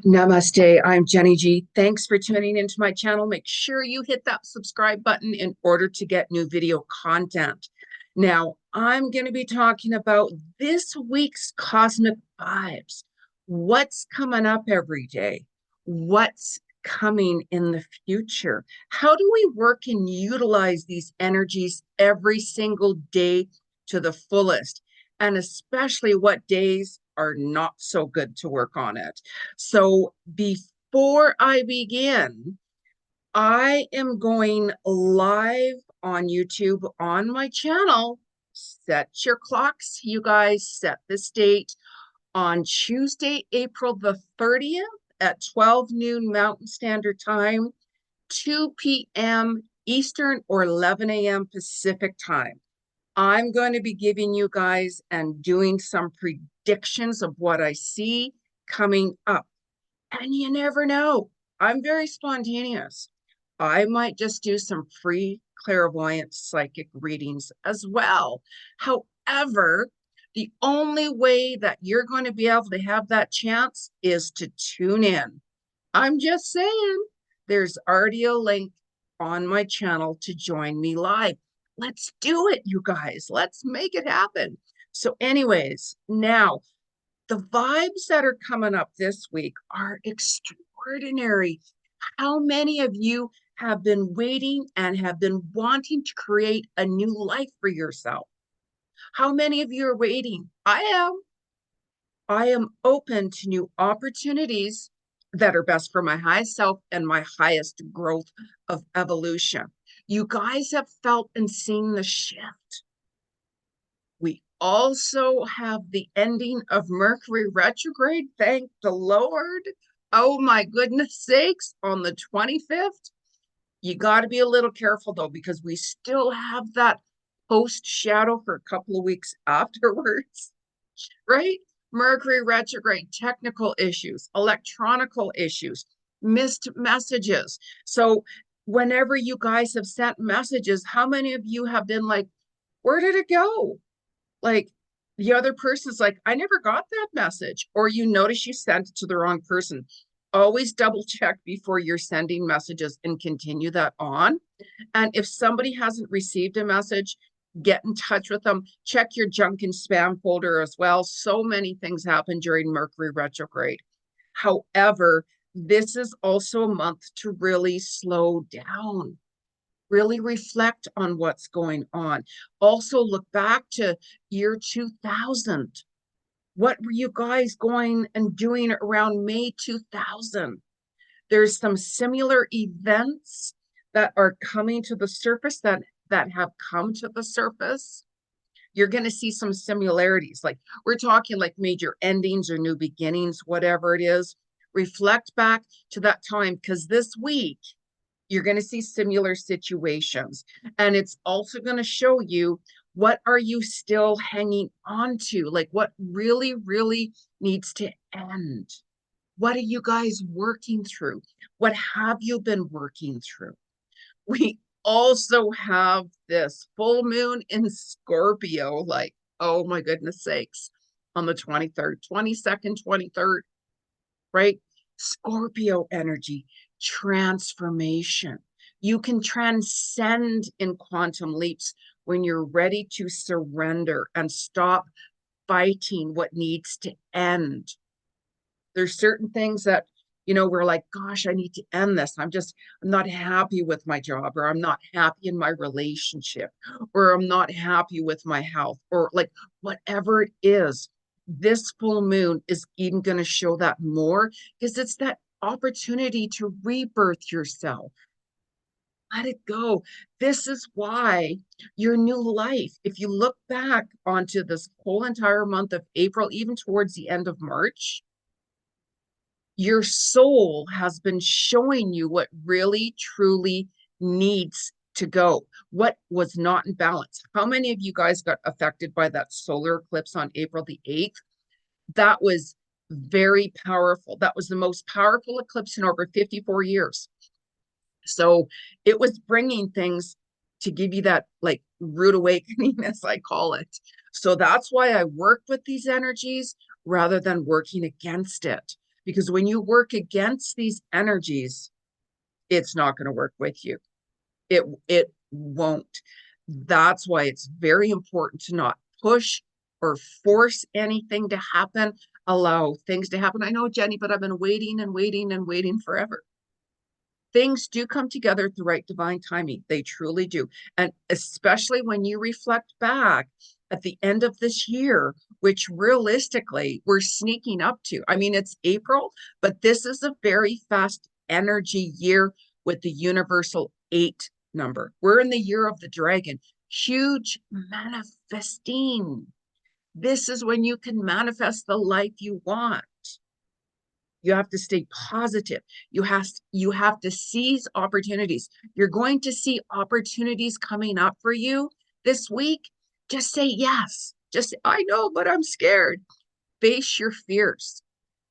Namaste, I'm Jeni Ji. Thanks for tuning into my channel. Make sure you hit that subscribe button in order to get new video content. Now, I'm going to be talking about this week's cosmic vibes. What's coming up every day? What's coming in the future? How do we work and utilize these energies every single day to the fullest? And especially what days are not so good to work on it. So before I begin, I am going live on YouTube on my channel. Set your clocks, you guys. Set this date on Tuesday, April the 30th at 12 noon Mountain Standard Time, 2 p.m. Eastern, or 11 a.m. Pacific Time. I'm going to be giving you guys and doing some predictions of what I see coming up. And you never know. I'm very spontaneous. I might just do some free clairvoyant psychic readings as well. However, the only way that you're going to be able to have that chance is to tune in. I'm just saying, there's already a link on my channel to join me live. Let's do it, you guys. Let's make it happen. So anyways, now the vibes that are coming up this week are extraordinary. How many of you have been waiting and have been wanting to create a new life for yourself? How many of you are waiting? I am. I am open to new opportunities that are best for my highest self and my highest growth of evolution. You guys have felt and seen the shift. We also have the ending of Mercury retrograde, thank the Lord. Oh my goodness sakes, on the 25th. You got to be a little careful though, because we still have that post shadow for a couple of weeks afterwards, right? Mercury retrograde, technical issues, electronical issues, missed messages. So whenever you guys have sent messages, how many of you have been like, where did it go? Like the other person's like, I never got that message. Or you notice you sent it to the wrong person. Always double check before you're sending messages and continue that on. And if somebody hasn't received a message, get in touch with them. Check your junk and spam folder as well. So many things happen during Mercury retrograde. However, this is also a month to really slow down, really reflect on what's going on. Also look back to year 2000. What were you guys going and doing around May 2000? There's some similar events that are coming to the surface that have come to the surface. You're going to see some similarities. Like we're talking like major endings or new beginnings, whatever it is. Reflect back to that time, because this week you're going to see similar situations. And it's also going to show you, what are you still hanging on to? Like what really, really needs to end? What are you guys working through? What have you been working through? We also have this full moon in Scorpio, like, oh my goodness sakes, on the 23rd, 22nd, 23rd, right? Scorpio energy, transformation. You can transcend in quantum leaps when you're ready to surrender and stop fighting what needs to end. There's certain things that, we're like, gosh, I need to end this. I'm not happy with my job, or I'm not happy in my relationship, or I'm not happy with my health, or like whatever it is. This full moon is even going to show that more, because it's that opportunity to rebirth yourself. Let it go. This is why your new life, if you look back onto this whole entire month of April, even towards the end of March, your soul has been showing you what really truly needs to go, what was not in balance. How many of you guys got affected by that solar eclipse on April the 8th? That was very powerful. That was the most powerful eclipse in over 54 years. So it was bringing things to give you that like rude awakening, as I call it. So that's why I work with these energies rather than working against it. because when you work against these energies, it's not going to work with you. It won't. That's why it's very important to not push or force anything to happen. Allow things to happen. I know, Jenny, but I've been waiting and waiting and waiting forever. Things do come together at the right divine timing. They truly do. And especially when you reflect back at the end of this year, which realistically we're sneaking up to. I mean, it's April, but this is a very fast energy year with the universal 8 number. We're in the year of the dragon. Huge manifesting. This is when you can manifest the life you want. You have to stay positive. You have to seize opportunities. You're going to see opportunities coming up for you this week. Just say yes. Just say, I know, but I'm scared. Face your fears.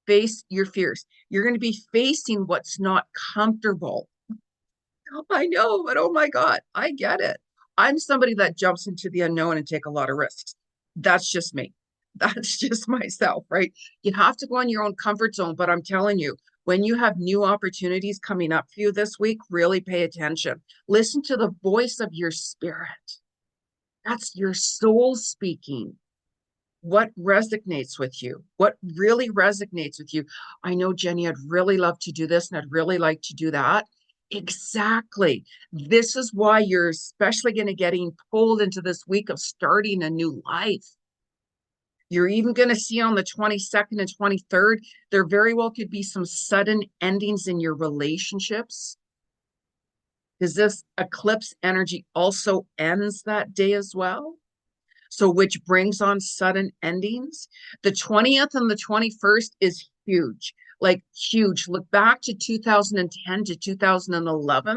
Face your fears. You're going to be facing what's not comfortable. I know, but oh my God, I get it. I'm somebody that jumps into the unknown and take a lot of risks. That's just me. That's just myself, right? You have to go in your own comfort zone, but I'm telling you, when you have new opportunities coming up for you this week, really pay attention. Listen to the voice of your spirit. That's your soul speaking. What resonates with you? What really resonates with you? I know, Jenny, I'd really love to do this and I'd really like to do that. Exactly. This is why you're especially going to getting pulled into this week of starting a new life. You're even going to see on the 22nd and 23rd, there very well could be some sudden endings in your relationships. Because this eclipse energy also ends that day as well. So which brings on sudden endings. The 20th and the 21st is huge, like huge. Look back to 2010 to 2011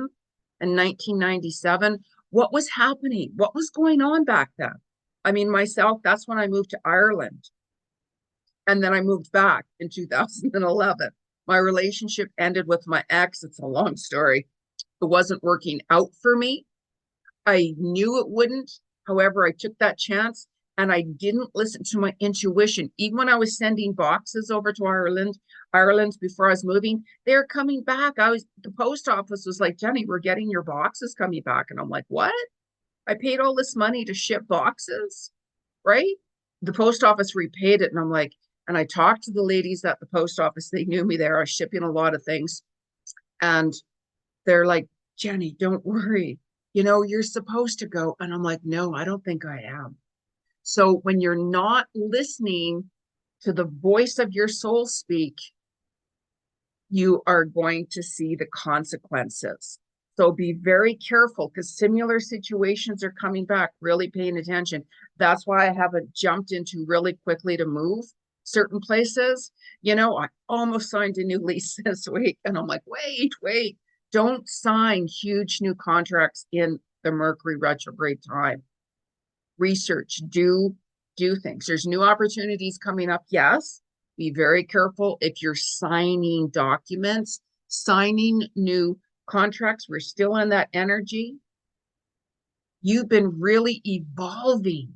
and 1997. What was happening? What was going on back then? I mean, myself, that's when I moved to Ireland. And then I moved back in 2011. My relationship ended with my ex. It's a long story. It wasn't working out for me. I knew it wouldn't. However, I took that chance and I didn't listen to my intuition. Even when I was sending boxes over to Ireland before I was moving, they're coming back. The post office was like, Jenny, we're getting your boxes coming back. And I'm like, what? I paid all this money to ship boxes, right? The post office repaid it. And I'm like, and I talked to the ladies at the post office. They knew me there. I was shipping a lot of things. And they're like, Jenny, don't worry. You're supposed to go. And I'm like, no, I don't think I am. So when you're not listening to the voice of your soul speak, you are going to see the consequences. So be very careful because similar situations are coming back, really paying attention. That's why I haven't jumped into really quickly to move certain places. I almost signed a new lease this week and I'm like, wait. Don't sign huge new contracts in the Mercury retrograde time. Research, do things. There's new opportunities coming up. Yes, be very careful if you're signing documents, signing new contracts. We're still in that energy. You've been really evolving.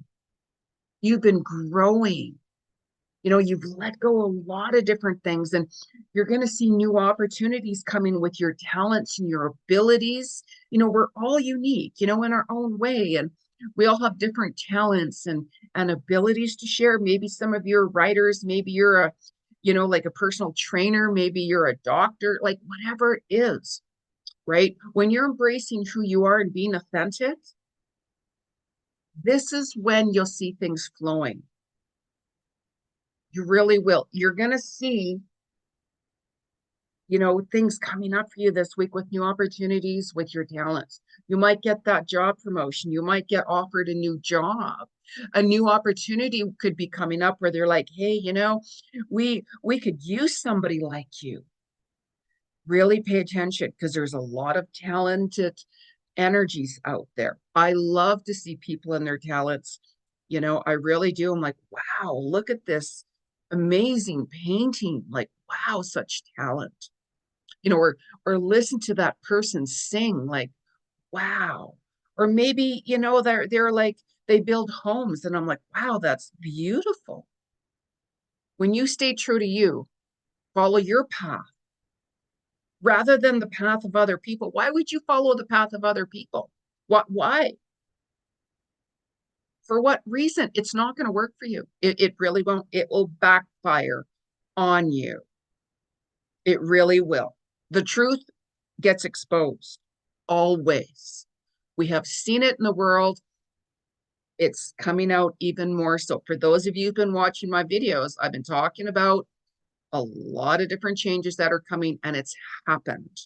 You've been growing. You've let go a lot of different things and you're going to see new opportunities coming with your talents and your abilities. We're all unique, in our own way. And we all have different talents and abilities to share. Maybe some of you are writers, maybe you're like a personal trainer, maybe you're a doctor, like whatever it is, right? When you're embracing who you are and being authentic, this is when you'll see things flowing. You really will. You're going to see, things coming up for you this week with new opportunities with your talents. You might get that job promotion. You might get offered a new job. A new opportunity could be coming up where they're like, hey, we could use somebody like you. Really pay attention because there's a lot of talented energies out there. I love to see people and their talents. I really do. I'm like, wow, look at this amazing painting. Like, wow, such talent. Or listen to that person sing, like, wow. Or maybe, they're like, they build homes and I'm like, wow, that's beautiful. When you stay true to you, Follow your path rather than the path of other people. Why would you follow the path of other people? Why? For what reason? It's not going to work for you. It really won't. It will backfire on you. It really will. The truth gets exposed always. We have seen it in the world. It's coming out even more so. For those of you who've been watching my videos, I've been talking about a lot of different changes that are coming, and it's happened.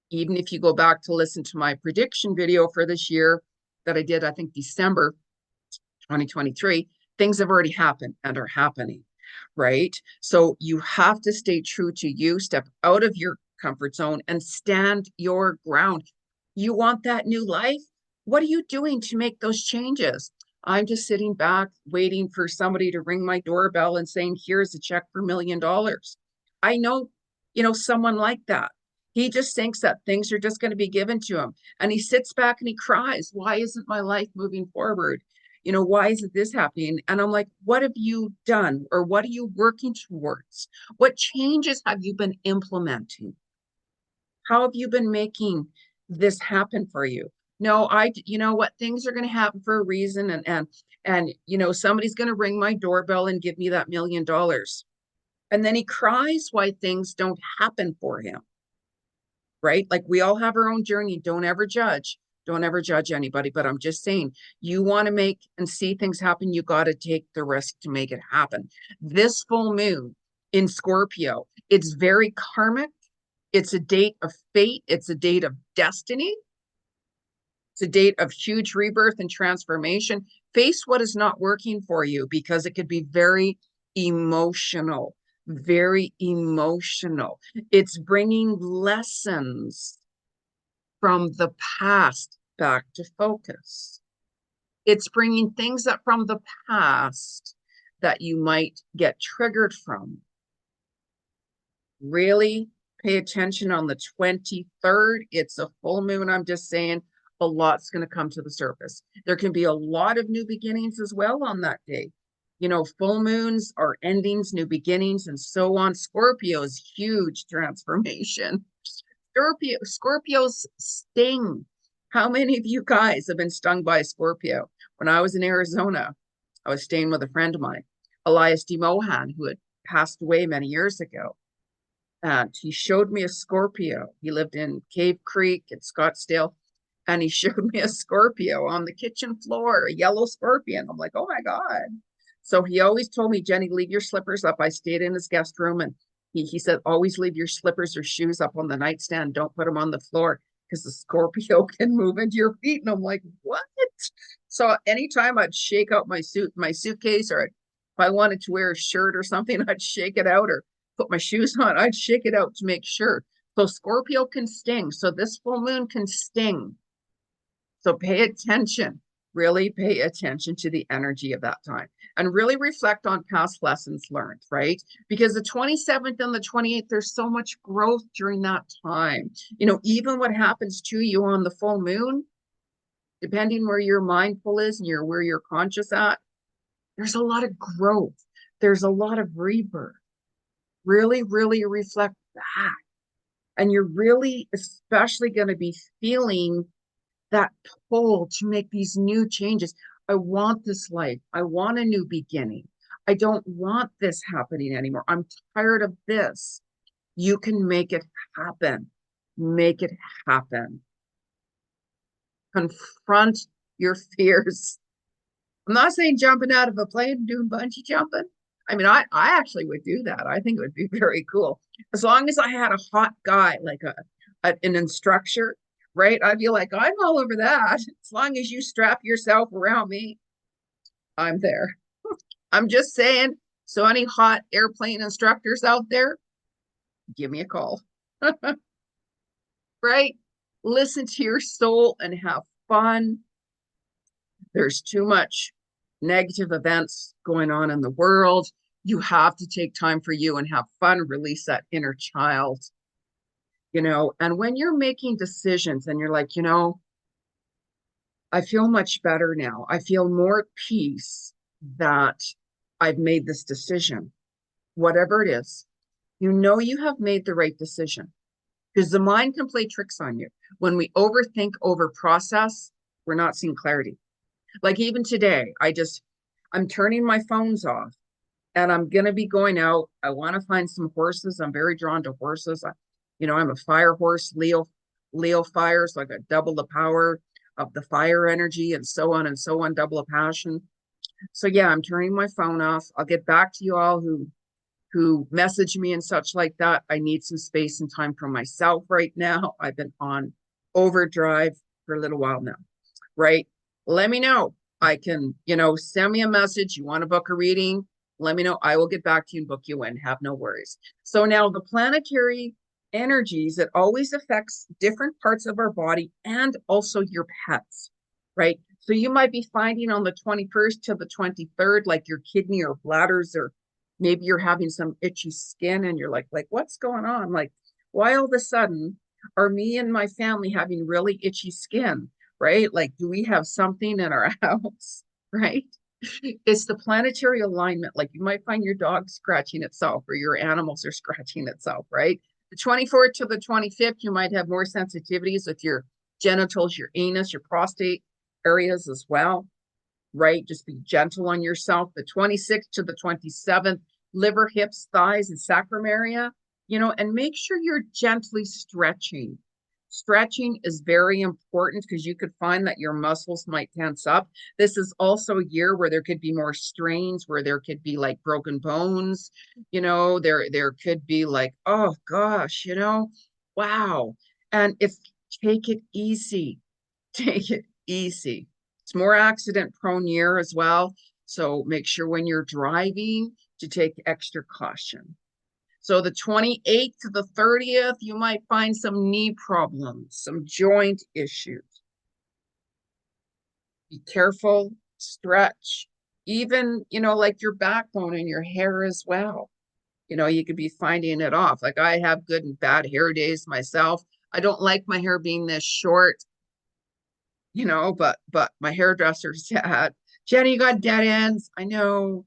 Even if you go back to listen to my prediction video for this year that I did, I think December 2023, things have already happened and are happening, right? So you have to stay true to you, step out of your comfort zone and stand your ground. You want that new life? What are you doing to make those changes? I'm just sitting back waiting for somebody to ring my doorbell and saying, here's a check for $1 million. I know, someone like that. He just thinks that things are just going to be given to him. And he sits back and he cries. Why isn't my life moving forward? Why isn't this happening? And I'm like, what have you done? Or what are you working towards? What changes have you been implementing? How have you been making this happen for you? No, you know what, things are going to happen for a reason. And somebody's going to ring my doorbell and give me that $1 million. And then he cries why things don't happen for him. Right? Like, we all have our own journey. Don't ever judge. Don't ever judge anybody. But I'm just saying, you want to make and see things happen, you got to take the risk to make it happen. This full moon in Scorpio, it's very karmic. It's a date of fate. It's a date of destiny. It's a date of huge rebirth and transformation. Face what is not working for you, because it could be very emotional. Very emotional. It's bringing lessons from the past back to focus. It's bringing things up from the past that you might get triggered from. Really pay attention on the 23rd. It's a full moon. I'm just saying, a lot's going to come to the surface. There can be a lot of new beginnings as well on that day. Full moons are endings, new beginnings, and so on. Scorpio's huge transformation. Scorpios sting. How many of you guys have been stung by a Scorpio? When I was in Arizona, I was staying with a friend of mine, Elias D. Mohan, who had passed away many years ago. And he showed me a Scorpio. He lived in Cave Creek in Scottsdale. And he showed me a Scorpio on the kitchen floor, a yellow scorpion. I'm like, oh my God. So he always told me, Jenny, leave your slippers up. I stayed in his guest room, and he said, always leave your slippers or shoes up on the nightstand. Don't put them on the floor, because the Scorpio can move into your feet. And I'm like, what? So anytime I'd shake out my suitcase, or if I wanted to wear a shirt or something, I'd shake it out, or put my shoes on, I'd shake it out to make sure. So Scorpio can sting. So this full moon can sting. So pay attention, really pay attention to the energy of that time, and really reflect on past lessons learned, right? Because the 27th and the 28th, there's so much growth during that time. Even what happens to you on the full moon, depending where your mindful is and where you're conscious at, there's a lot of growth. There's a lot of rebirth. Really, really reflect back. And you're really especially going to be feeling that pull to make these new changes. I want this life. I want a new beginning. I don't want this happening anymore. I'm tired of this. You can make it happen. Make it happen. Confront your fears. I'm not saying jumping out of a plane and doing bungee jumping. I mean, I actually would do that. I think it would be very cool. As long as I had a hot guy, like an instructor, right? I'd be like, I'm all over that. As long as you strap yourself around me, I'm there. I'm just saying. So any hot airplane instructors out there, give me a call. Right? Listen to your soul and have fun. There's too much negative events going on in the world. You have to take time for you and have fun, release that inner child. And when you're making decisions and you're like, I feel much better now. I feel more at peace that I've made this decision, whatever it is. you know you have made the right decision, because the mind can play tricks on you. When we overthink, over process, we're not seeing clarity. Like even today, I'm turning my phones off and I'm going to be going out. I want to find some horses. I'm very drawn to horses. I'm a fire horse, Leo fire. So I got double the power of the fire energy and so on, double the passion. So yeah, I'm turning my phone off. I'll get back to you all who message me and such like that. I need some space and time for myself right now. I've been on overdrive for a little while now, right? Let me know. I can, send me a message. You want to book a reading? Let me know. I will get back to you and book you in. Have no worries. So now the planetary energies, it always affects different parts of our body and also your pets, right? So you might be finding on the 21st to the 23rd, like your kidney or bladders, or maybe you're having some itchy skin and you're like, what's going on? Like, why all of a sudden are me and my family having really itchy skin, right? Like, do we have something in our house, right? It's the planetary alignment. Like you might find your dog scratching itself or your animals are scratching itself, right? The 24th to the 25th, you might have more sensitivities with your genitals, your anus, your prostate areas as well, right? Just be gentle on yourself. The 26th to the 27th, liver, hips, thighs, and sacrum area, and make sure you're gently stretching. Stretching is very important because you could find that your muscles might tense up. This is also a year where there could be more strains, where there could be like broken bones, there could be like, oh gosh, wow. And take it easy. Take it easy. It's more accident prone year as well. So make sure when you're driving to take extra caution. So the 28th to the 30th, you might find some knee problems, some joint issues. Be careful, stretch, even, like your backbone and your hair as well. You could be finding it off. Like I have good and bad hair days myself. I don't like my hair being this short, but my hairdresser said, Jeni, you got dead ends. I know.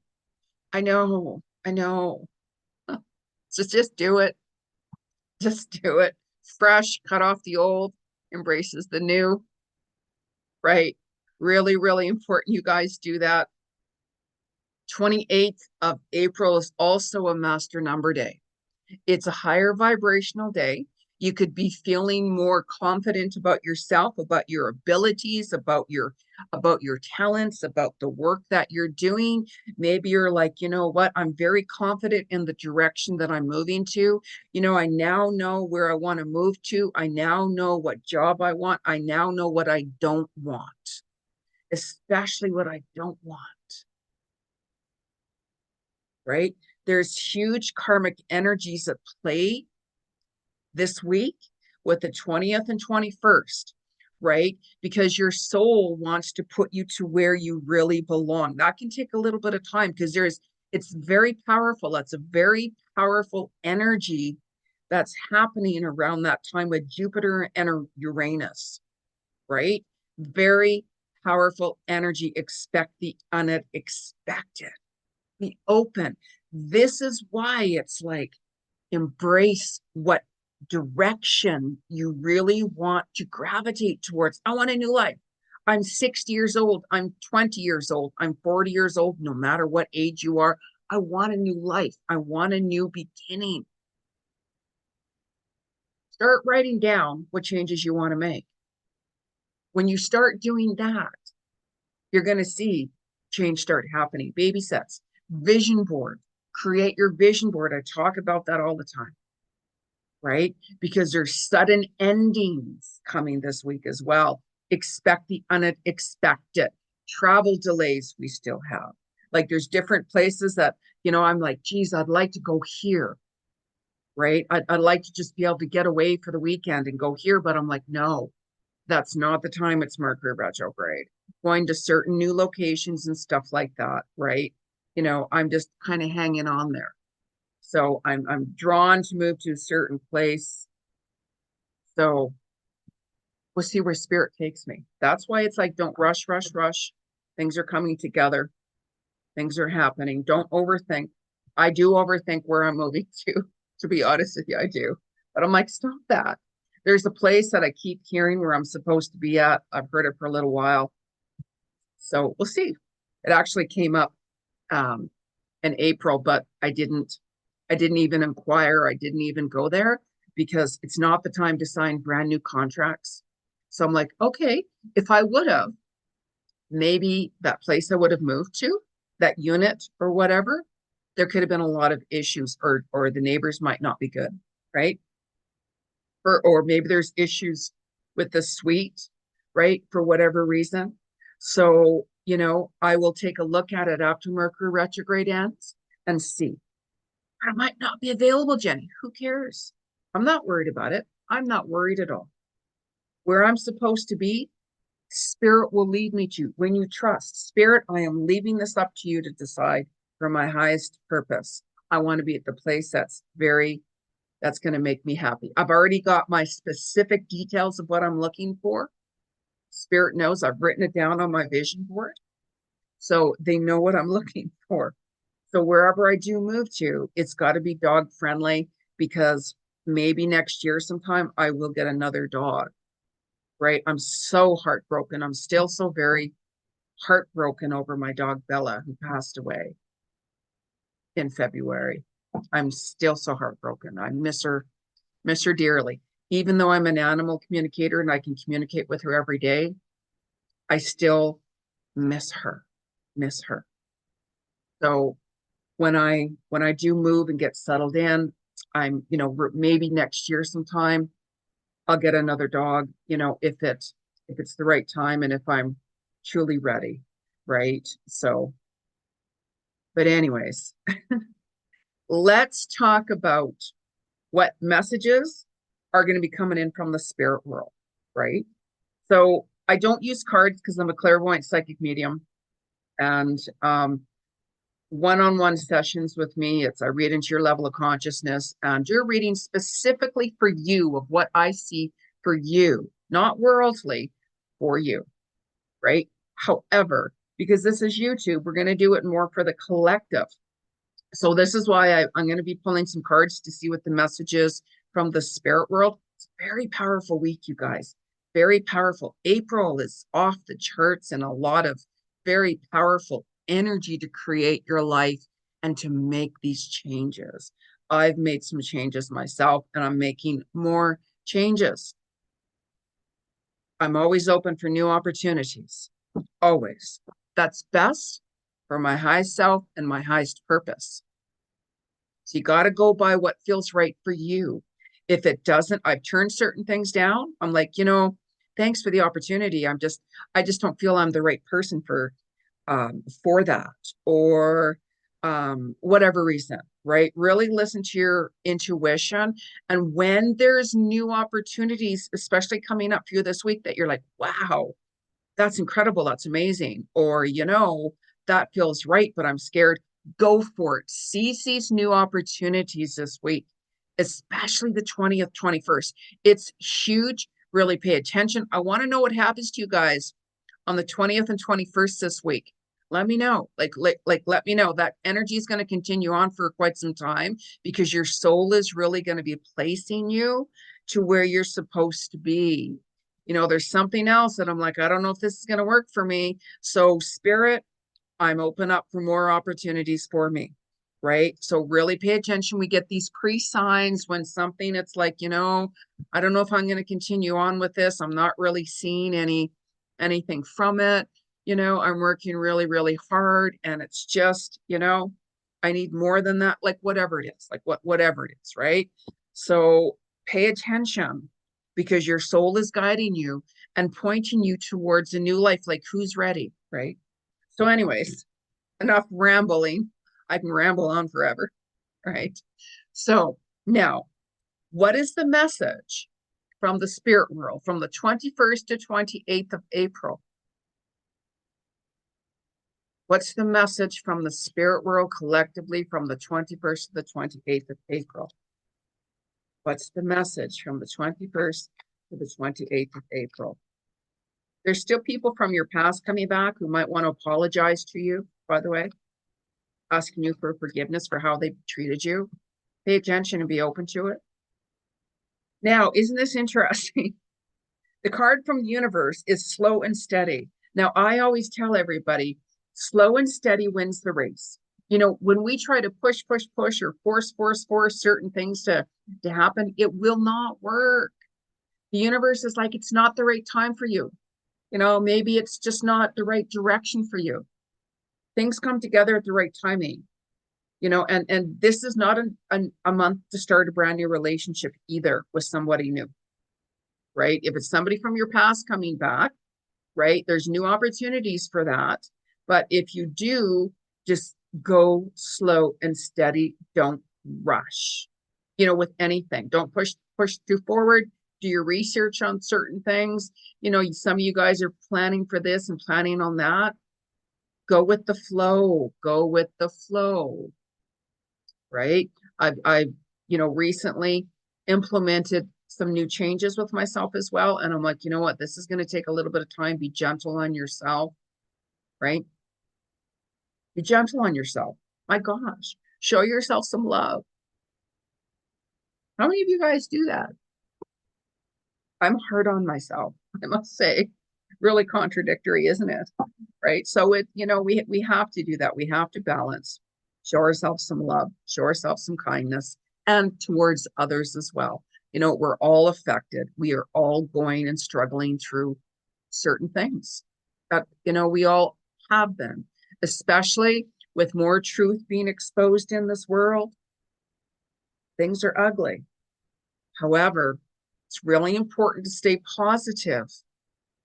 So just do it. Just do it. Fresh, cut off the old, embraces the new, right? Really, really important you guys do that. 28th of April is also a master number day. It's a higher vibrational day. You could be feeling more confident about yourself, about your abilities, about your talents, about the work that you're doing. Maybe you're like, you know what, I'm very confident in the direction that I'm moving to. I now know where I want to move to. I now know what job I want. I now know what I don't want, especially what I don't want, right? There's huge karmic energies at play this week with the 20th and 21st, right? Because your soul wants to put you to where you really belong. That can take a little bit of time because it's very powerful. That's a very powerful energy that's happening around that time with Jupiter and Uranus, right? Very powerful energy. Expect the unexpected. Be open. This is why it's like embrace what direction you really want to gravitate towards. I want a new life. I'm 60 years old. I'm 20 years old. I'm 40 years old. No matter what age you are, I want a new life. I want a new beginning. Start writing down what changes you want to make. When you start doing that, you're going to see change start happening. Baby steps, vision board, create your vision board. I talk about that all the time, right? Because there's sudden endings coming this week as well. Expect the unexpected. Travel delays we still have. Like there's different places that, I'm like, geez, I'd like to go here, right? I'd like to just be able to get away for the weekend and go here, but I'm like, no, that's not the time. It's Mercury retrograde. Going to certain new locations and stuff like that, right? I'm just kind of hanging on there. So I'm drawn to move to a certain place. So we'll see where spirit takes me. That's why it's like, don't rush, rush, rush. Things are coming together. Things are happening. Don't overthink. I do overthink where I'm moving to. To be honest with you, I do. But I'm like, stop that. There's a place that I keep hearing where I'm supposed to be at. I've heard it for a little while. So we'll see. It actually came up um, in April, but I didn't even inquire. I didn't even go there because it's not the time to sign brand new contracts. So I'm like, okay, if I would have, maybe that place I would have moved to, that unit or whatever, there could have been a lot of issues, or the neighbors might not be good, right? Or maybe there's issues with the suite, right? For whatever reason. So, I will take a look at it after Mercury retrograde ends and see. I might not be available, Jeni. Who cares? I'm not worried about it. I'm not worried at all. Where I'm supposed to be, Spirit will lead me to. When you trust Spirit, I am leaving this up to you to decide for my highest purpose. I want to be at the place that's going to make me happy. I've already got my specific details of what I'm looking for. Spirit knows I've written it down on my vision board. So they know what I'm looking for. So wherever I do move to, it's got to be dog friendly, because maybe next year sometime I will get another dog, right? I'm so heartbroken. I'm still so very heartbroken over my dog Bella, who passed away in February. I'm still so heartbroken. I miss her dearly. Even though I'm an animal communicator and I can communicate with her every day, I still miss her. So when I do move and get settled in, I'm, maybe next year sometime I'll get another dog, if it's the right time and if I'm truly ready, right? So, but anyways, let's talk about what messages are going to be coming in from the spirit world, right? So I don't use cards because I'm a clairvoyant psychic medium, and one-on-one sessions with me, I read into your level of consciousness, and you're reading specifically for you of what I see for you, not worldly, for you, right? However, because this is YouTube, we're going to do it more for the collective. So this is why I'm going to be pulling some cards to see what the message is from the spirit world. It's a very powerful week, you guys. Very powerful. April is off the charts, and a lot of very powerful energy to create your life and to make these changes. I've made some changes myself, and I'm making more changes. I'm always open for new opportunities. Always. That's best for my highest self and my highest purpose. So you got to go by what feels right for you. If it doesn't, I've turned certain things down. I'm like, thanks for the opportunity. I just don't feel I'm the right person for that, or whatever reason, right? Really listen to your intuition. And when there's new opportunities, especially coming up for you this week, that you're like, wow, that's incredible, that's amazing, or that feels right, but I'm scared, go for it. Seize these new opportunities this week, especially the 20th, 21st. It's huge. Really pay attention. I want to know what happens to you guys on the 20th and 21st this week. Let me know. Let me know. That energy is going to continue on for quite some time, because your soul is really going to be placing you to where you're supposed to be. There's something else that I'm like, I don't know if this is going to work for me. So spirit, I'm open up for more opportunities for me, right? So really pay attention. We get these pre-signs when something, it's like, I don't know if I'm going to continue on with this. I'm not really seeing anything from it. I'm working really, really hard, and it's just, I need more than that, like whatever it is, whatever it is, right? So pay attention, because your soul is guiding you and pointing you towards a new life. Like, who's ready, right? So anyways, enough rambling. I can ramble on forever, right? So now, what is the message from the spirit world from the 21st to 28th of April? What's the message from the spirit world collectively from the 21st to the 28th of April? What's the message from the 21st to the 28th of April? There's still people from your past coming back who might want to apologize to you, by the way, asking you for forgiveness for how they treated you. Pay attention and be open to it. Now, isn't this interesting? The card from the universe is slow and steady. Now, I always tell everybody, slow and steady wins the race. You know, when we try to push, or force certain things to happen, it will not work. The universe is like, it's not the right time for you. You know, maybe it's just not the right direction for you. Things come together at the right timing. You know, and this is not a month to start a brand new relationship either with somebody new, right? If it's somebody from your past coming back, right, there's new opportunities for that. But if you do, just go slow and steady. Don't rush, you know, with anything. Don't push too forward. Do your research on certain things. You know, some of you guys are planning for this and planning on that. Go with the flow. Go with the flow. Right? I've you know, recently implemented some new changes with myself as well. And I'm like, you know what? This is going to take a little bit of time. Be gentle on yourself, right? Be gentle on yourself. My gosh, show yourself some love. How many of you guys do that? I'm hard on myself, I must say. Really contradictory, isn't it? Right? So it, you know, we have to do that. We have to balance. Show ourselves some love, show ourselves some kindness, and towards others as well. You know, we're all affected. We are all going and struggling through certain things that, you know, we all have been, especially with more truth being exposed in this world. Things are ugly. However, it's really important to stay positive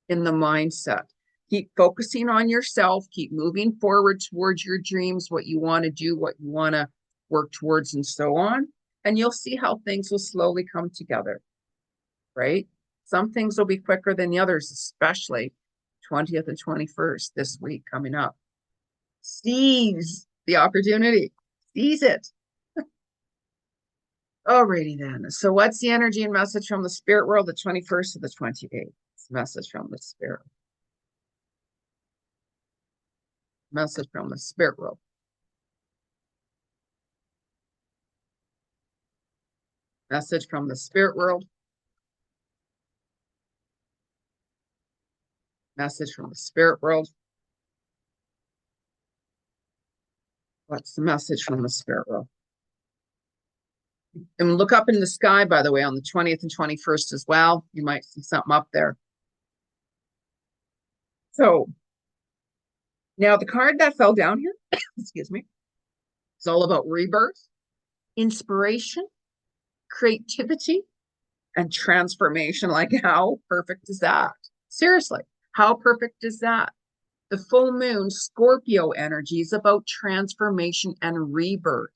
in the mindset. Keep focusing on yourself, keep moving forward towards your dreams, what you want to do, what you want to work towards, and so on. And you'll see how things will slowly come together, right? Some things will be quicker than the others, especially 20th and 21st this week coming up. Seize the opportunity, seize it. Alrighty then. So what's the energy and message from the spirit world, the 21st to the 28th? Message from the spirit. Message from the spirit world. Message from the spirit world. Message from the spirit world. What's the message from the spirit world? And look up in the sky, by the way, on the 20th and 21st as well. You might see something up there. So now the card that fell down here, excuse me, it's all about rebirth, inspiration, creativity, and transformation. Like, how perfect is that? Seriously, how perfect is that? The full moon Scorpio energy is about transformation and rebirth.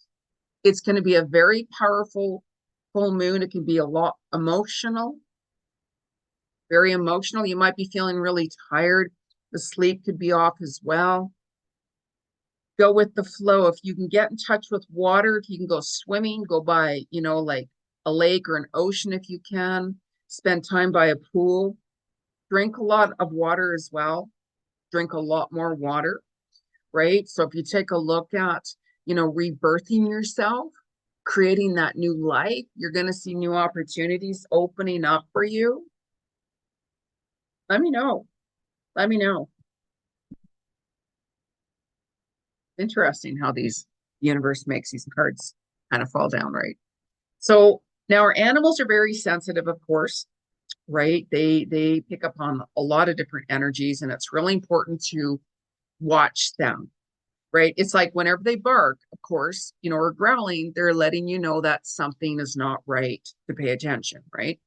It's going to be a very powerful full moon. It can be a lot emotional, very emotional. You might be feeling really tired. The sleep could be off as well. Go with the flow. If you can get in touch with water, if you can go swimming, go by, you know, like a lake or an ocean if you can. Spend time by a pool. Drink a lot of water as well. Drink a lot more water, right? So if you take a look at, you know, rebirthing yourself, creating that new life, you're going to see new opportunities opening up for you. Let me know. Let me know. Interesting how these universe makes these cards kind of fall down, right? So now our animals are very sensitive, of course, right? They pick up on a lot of different energies, and it's really important to watch them, right? It's like whenever they bark, of course, you know, or growling, they're letting you know that something is not right, to pay attention, right?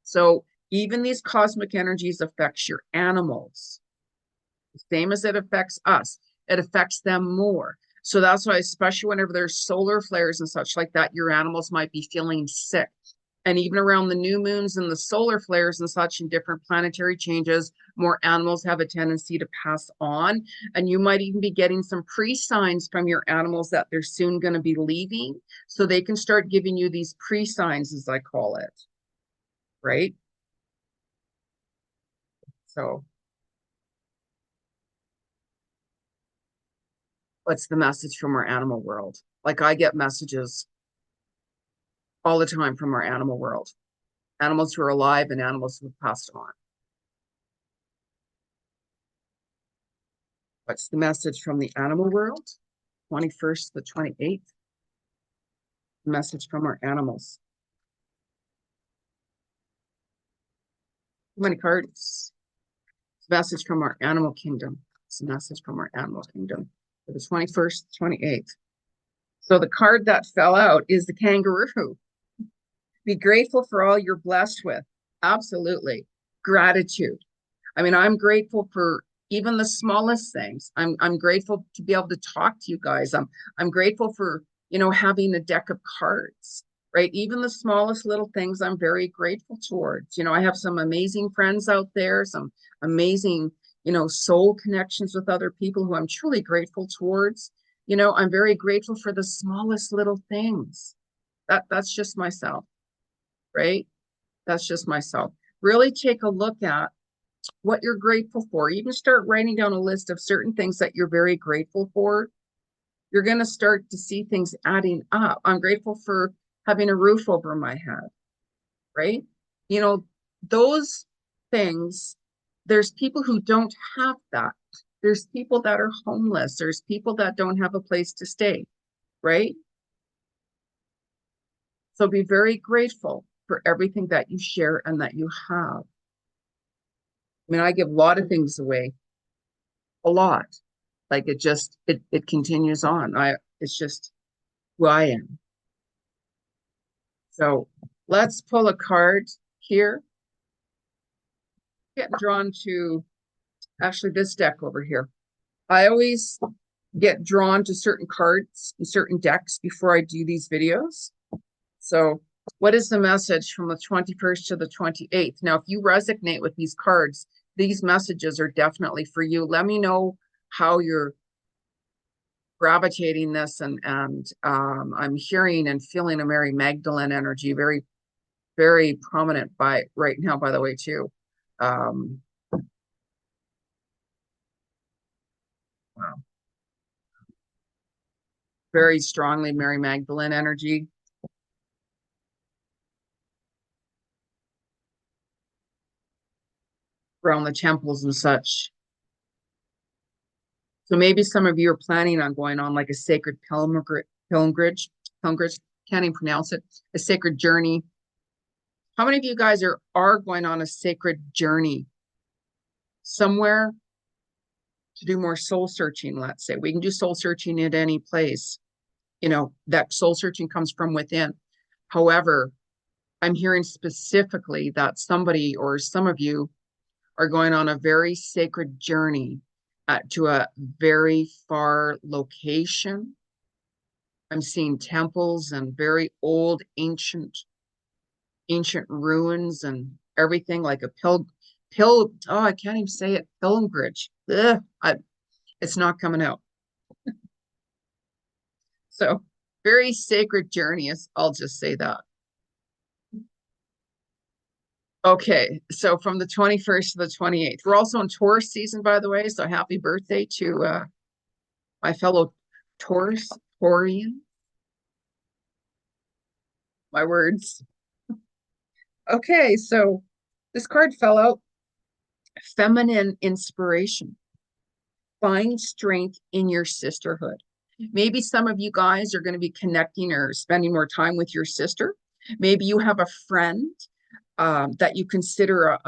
So even these cosmic energies affects your animals, the same as it affects us. It affects them more. So that's why, especially whenever there's solar flares and such like that, your animals might be feeling sick. And even around the new moons and the solar flares and such and different planetary changes, more animals have a tendency to pass on. And you might even be getting some pre-signs from your animals that they're soon going to be leaving. So they can start giving you these pre-signs, as I call it, right? So what's the message from our animal world? Like, I get messages all the time from our animal world. Animals who are alive and animals who have passed on. What's the message from the animal world? 21st to the 28th. Message from our animals. Too many cards. Message from our animal kingdom. It's a message from our animal kingdom for the 21st, 28th. So the card that fell out is the kangaroo. Be grateful for all you're blessed with. Absolutely. Gratitude. I mean, I'm grateful for even the smallest things. I'm grateful to be able to talk to you guys. I'm grateful for, you know, having a deck of cards, right? Even the smallest little things I'm very grateful towards. You know, I have some amazing friends out there, some amazing, you know, soul connections with other people who I'm truly grateful towards. You know, I'm very grateful for the smallest little things. That's just myself, right? That's just myself. Really take a look at what you're grateful for. Even start writing down a list of certain things that you're very grateful for. You're going to start to see things adding up. I'm grateful for having a roof over my head, right? You know, those things, there's people who don't have that. There's people that are homeless. There's people that don't have a place to stay, right? So be very grateful for everything that you share and that you have. I mean, I give a lot of things away, a lot. Like it continues on. It's just who I am. So let's pull a card here. Get drawn to actually this deck over here. I always get drawn to certain cards and certain decks before I do these videos. So what is the message from the 21st to the 28th? Now, if you resonate with these cards, these messages are definitely for you. Let me know how you're gravitating this, and I'm hearing and feeling a Mary Magdalene energy, very, very prominent by right now, by the way, too. Wow. Very strongly Mary Magdalene energy. Around the temples and such. So maybe some of you are planning on going on like a sacred pilgrimage, can't even pronounce it, a sacred journey. How many of you guys are going on a sacred journey somewhere to do more soul searching? Let's say we can do soul searching at any place. You know, that soul searching comes from within. However, I'm hearing specifically that somebody or some of you are going on a very sacred journey to a very far location. I'm seeing temples and very old, ancient ruins and everything, like a oh, I can't even say it, pilgrimage. It's not coming out. So very sacred journey, I'll just say that. Okay, so from the 21st to the 28th. We're also in Taurus season, by the way, so happy birthday to my fellow Taurian. My words. Okay, so this card fell out. Feminine inspiration. Find strength in your sisterhood. Maybe some of you guys are going to be connecting or spending more time with your sister. Maybe you have a friend that you consider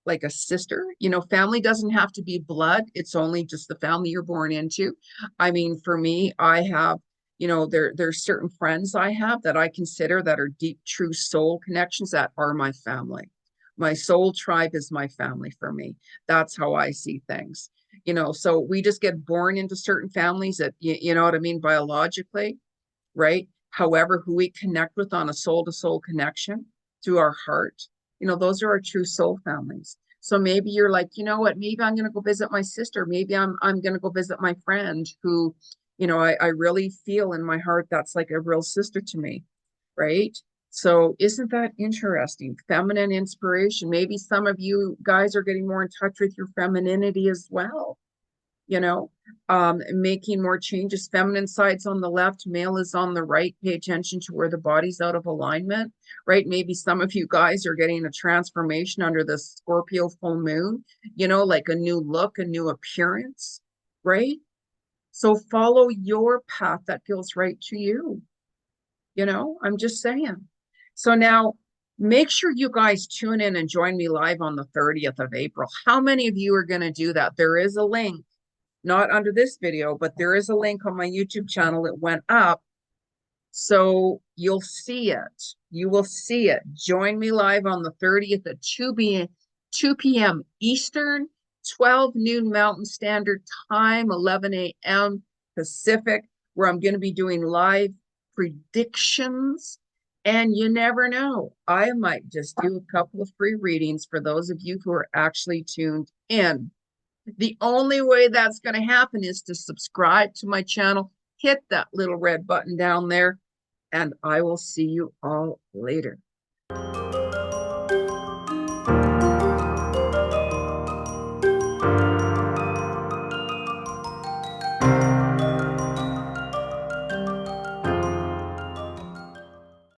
like a sister. You know, family doesn't have to be blood. It's only just the family you're born into. I mean, for me, I have, you know, there's certain friends I have that I consider that are deep, true soul connections that are my family. My soul tribe is my family for me. That's how I see things. You know, so we just get born into certain families that, you know what I mean, biologically, right? However, who we connect with on a soul to soul connection through our heart, you know, those are our true soul families. So maybe you're like, you know what, maybe I'm going to go visit my sister. Maybe I'm going to go visit my friend who, you know, I really feel in my heart that's like a real sister to me, right? So isn't that interesting? Feminine inspiration. Maybe some of you guys are getting more in touch with your femininity as well. you know, making more changes. Feminine side's on the left, male is on the right. Pay attention to where the body's out of alignment, right? Maybe some of you guys are getting a transformation under the Scorpio full moon, you know, like a new look, a new appearance, right? So follow your path that feels right to you. You know, I'm just saying. So now make sure you guys tune in and join me live on the 30th of April. How many of you are going to do that? There is a link, not under this video, but there is a link on my YouTube channel. It went up. So you'll see it. You will see it. Join me live on the 30th at 2 p.m. Eastern, 12 noon Mountain Standard Time, 11 a.m. Pacific, where I'm going to be doing live predictions. And you never know, I might just do a couple of free readings for those of you who are actually tuned in. The only way that's going to happen is to subscribe to my channel, hit that little red button down there, and I will see you all later.